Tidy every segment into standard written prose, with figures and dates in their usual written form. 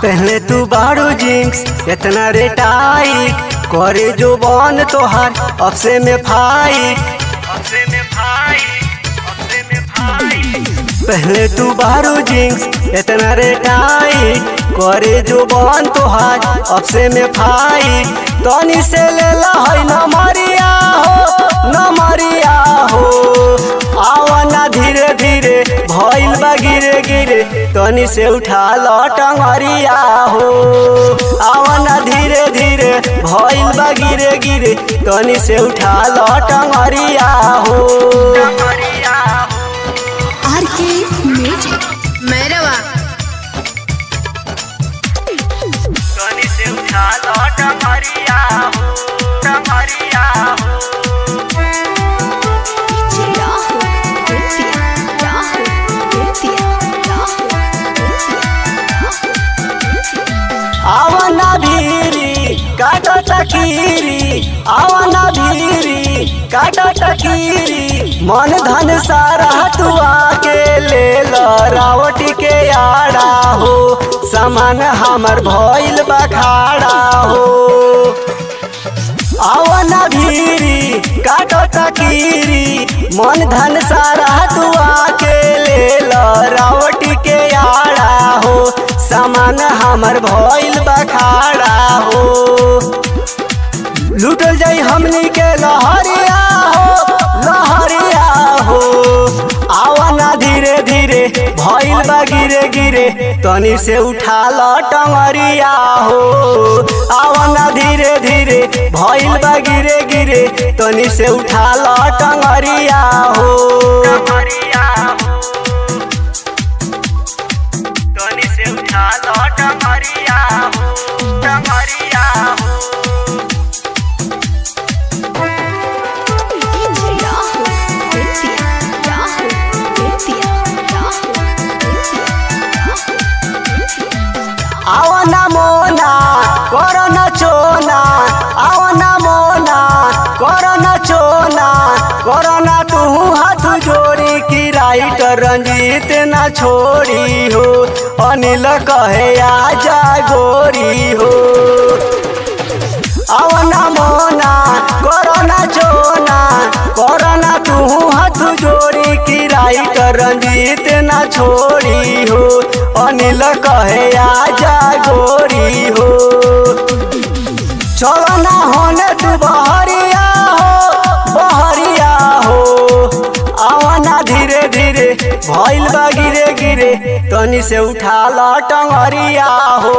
पहले तू बारू जिंक्स इतना रेटाइट करे जो बन तोहार अब से में फाइट। पहले तू बारू जिंक्स इतना रेटाइट करे जो बन तोहार अब से में फाइट। तनी से ले ला है नमरिया हो आवना धीरे धीरे भइल बा गिरे गिरे तनी से उठा लो टंगरिया हो। आवना धीरे धीरे भइल बा गिरे गिरे तनी से उठा लो टंगरिया हो। आरके म्यूजिक मैरवा तनी से उठा लो टंगरिया हो टंगरिया हो। आवना भीरी काटो टकीरी आवना भीरी काटो टकीरी मन धन सारा तू आके ले लो रावटी के आड़ा हो। सामान हमर भइल बखाड़ा हो। आवना भीरी काटो टकीरी मन धन सारा तू आके ले लो रावटी के आड़ा हो। सामान हमर भइल बखाड़ा हो। लूटल जाई हमनी के लहरिया हो आवना धीरे धीरे भइल बा गिरे गिरे तनी से उठा लो टंगरिया हो। आवना धीरे धीरे भइल बा गिरे गिरे तनी से उठा लो टंगरिया हो। तनी से उठा लो टंगरिया हो टंगरिया हो। आवना मोना करना चोना आवना मोना करना चोना करना तू हाथ जोड़ी की राइटर रंजीत ना छोड़ी हो। अनिल कहे आजा गोरी हो। आवना मोना करना चोना करना तू हाथ जोड़ी की राइटर रंजीत ना छोड़ी हो। अनिल कहे आजा गोरी हो। चलो ना होने तू बहरिया हो आवना धीरे धीरे भइल बा गिरे गिरे तनी से उठा लो टंगरिया हो।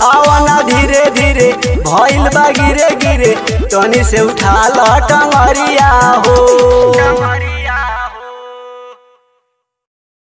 आवना धीरे धीरे भइल बा गिरे गिरे तनी से उठा लो टंगरिया हो।